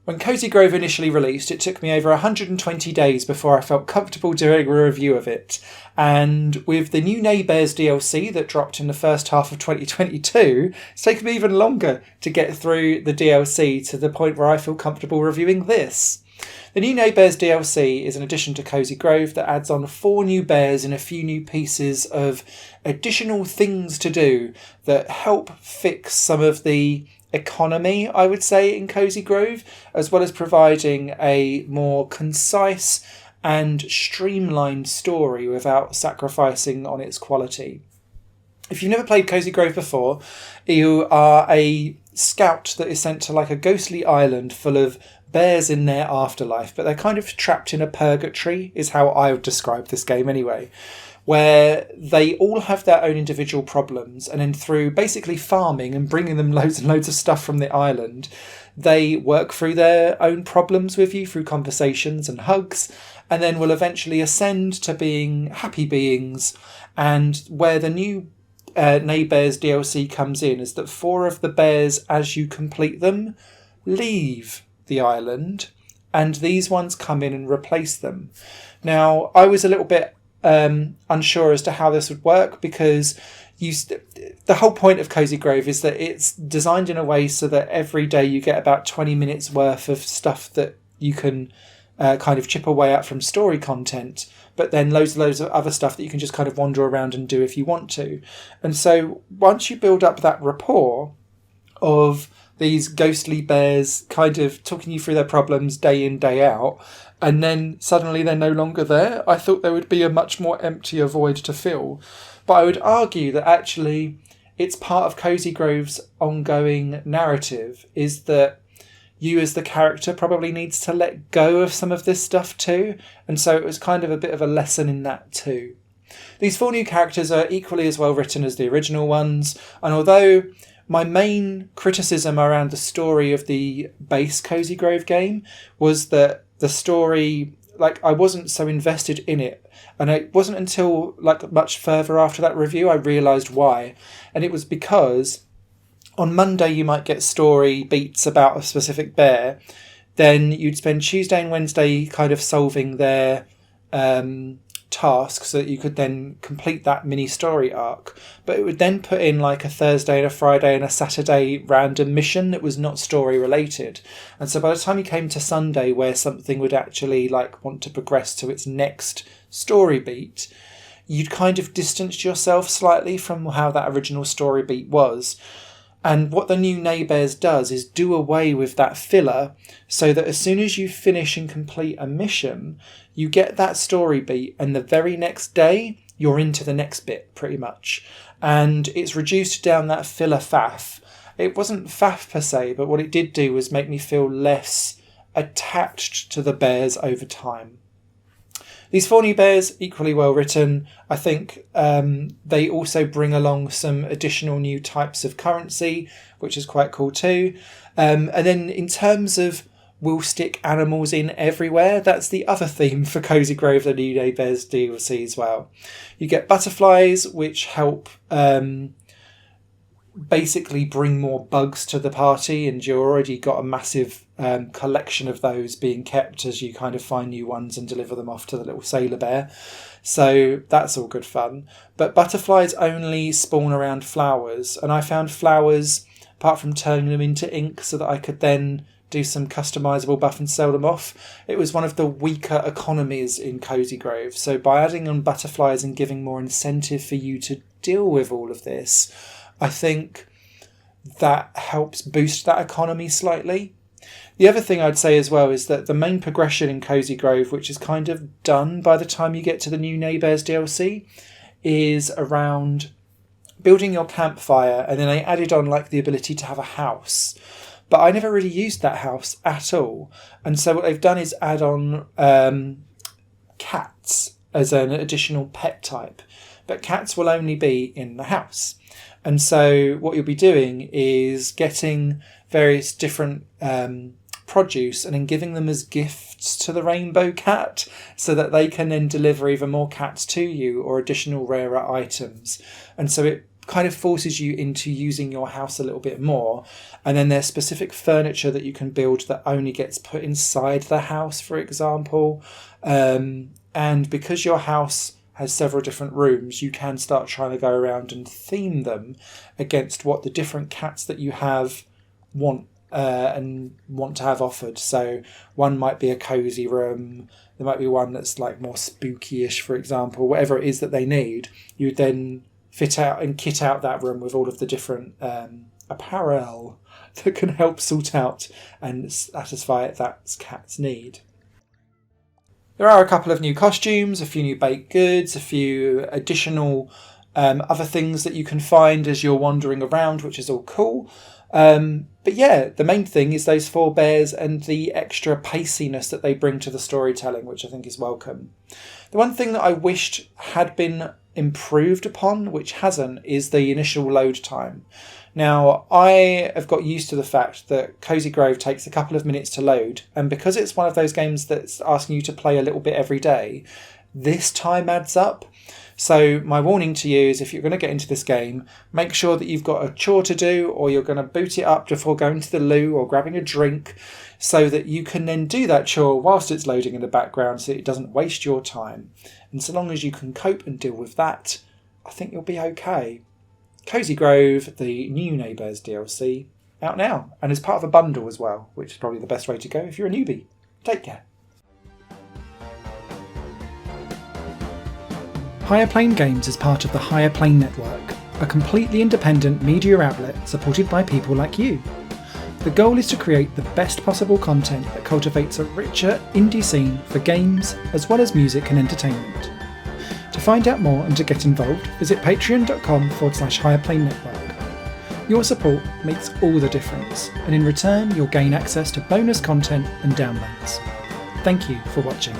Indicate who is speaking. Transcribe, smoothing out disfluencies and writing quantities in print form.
Speaker 1: When Cozy Grove initially released, it took me over 120 days before I felt comfortable doing a review of it. And with the new Neighbears DLC that dropped in the first half of 2022, it's taken me even longer to get through the DLC to the point where I feel comfortable reviewing this. The new Neighbears DLC is an addition to Cozy Grove that adds on 4 new bears and a few new pieces of additional things to do that help fix some of the economy, I would say, in Cozy Grove, as well as providing a more concise and streamlined story without sacrificing on its quality. If you've never played Cozy Grove before, you are a scout that is sent to like a ghostly island full of bears in their afterlife, but they're kind of trapped in a purgatory, is how I would describe this game anyway, where they all have their own individual problems, and then through basically farming and bringing them loads and loads of stuff from the island, they work through their own problems with you through conversations and hugs, and then will eventually ascend to being happy beings. And where the new Neighbears DLC comes in is that 4 of the bears, as you complete them, leave the island, and these ones come in and replace them. Now, I was a little bit unsure as to how this would work, because the whole point of Cozy Grove is that it's designed in a way so that every day you get about 20 minutes worth of stuff that you can kind of chip away at from story content, but then loads of other stuff that you can just kind of wander around and do if you want to. And so once you build up that rapport of these ghostly bears kind of talking you through their problems day in, day out, and then suddenly they're no longer there, I thought there would be a much more emptier void to fill. But I would argue that actually it's part of Cozy Grove's ongoing narrative, is that you as the character probably needs to let go of some of this stuff too, and so it was kind of a bit of a lesson in that too. These 4 new characters are equally as well written as the original ones, and although my main criticism around the story of the base Cozy Grove game was that the story, like, I wasn't so invested in it. And it wasn't until like much further after that review I realised why. And it was because on Monday you might get story beats about a specific bear. Then you'd spend Tuesday and Wednesday kind of solving their task so that you could then complete that mini story arc. But it would then put in like a Thursday and a Friday and a Saturday random mission that was not story related. And so by the time you came to Sunday, where something would actually like want to progress to its next story beat, you'd kind of distanced yourself slightly from how that original story beat was. And what the new Neighbears does is do away with that filler, so that as soon as you finish and complete a mission, you get that story beat, and the very next day you're into the next bit pretty much. And it's reduced down that filler faff. It wasn't faff per se, but what it did do was make me feel less attached to the bears over time. These 4 new bears, equally well written. I think they also bring along some additional new types of currency, which is quite cool too. And then in terms of we'll stick animals in everywhere, that's the other theme for Cozy Grove, the new Neighbears DLC as well. You get butterflies, which help basically bring more bugs to the party, and you already got a massive collection of those being kept as you kind of find new ones and deliver them off to the little sailor bear. So that's all good fun. But butterflies only spawn around flowers, and I found flowers, apart from turning them into ink so that I could then do some customizable buff and sell them off, it was one of the weaker economies in Cozy Grove. So by adding on butterflies and giving more incentive for you to deal with all of this, I think that helps boost that economy slightly. The other thing I'd say as well is that the main progression in Cozy Grove, which is kind of done by the time you get to the new Neighbears DLC, is around building your campfire, and then they added on like the ability to have a house. But I never really used that house at all. And so what they've done is add on cats as an additional pet type. But cats will only be in the house. And so what you'll be doing is getting various different produce and then giving them as gifts to the rainbow cat so that they can then deliver either more cats to you or additional rarer items. And so it kind of forces you into using your house a little bit more. And then there's specific furniture that you can build that only gets put inside the house, for example. And because your house has several different rooms, you can start trying to go around and theme them against what the different cats that you have want to have offered. So one might be a cozy room, there might be one that's like more spooky-ish, for example. Whatever it is that they need, you would then fit out and kit out that room with all of the different apparel that can help sort out and satisfy that cat's need. There are a couple of new costumes, a few new baked goods, a few additional other things that you can find as you're wandering around, which is all cool. But yeah, the main thing is those 4 bears and the extra paciness that they bring to the storytelling, which I think is welcome. The one thing that I wished had been improved upon, which hasn't, is the initial load time. Now, I have got used to the fact that Cozy Grove takes a couple of minutes to load, and because it's one of those games that's asking you to play a little bit every day, this time adds up. So my warning to you is, if you're going to get into this game, make sure that you've got a chore to do, or you're going to boot it up before going to the loo or grabbing a drink, so that you can then do that chore whilst it's loading in the background, so it doesn't waste your time. And so long as you can cope and deal with that, I think you'll be okay. Cozy Grove, the new Neighbears DLC, out now, and is part of a bundle as well, which is probably the best way to go if you're a newbie. Take care. Higher Plane Games is part of the Higher Plane Network, a completely independent media outlet supported by people like you. The goal is to create the best possible content that cultivates a richer indie scene for games as well as music and entertainment. To find out more and to get involved, visit patreon.com/Higher Network. Your support makes all the difference, and in return you'll gain access to bonus content and downloads. Thank you for watching.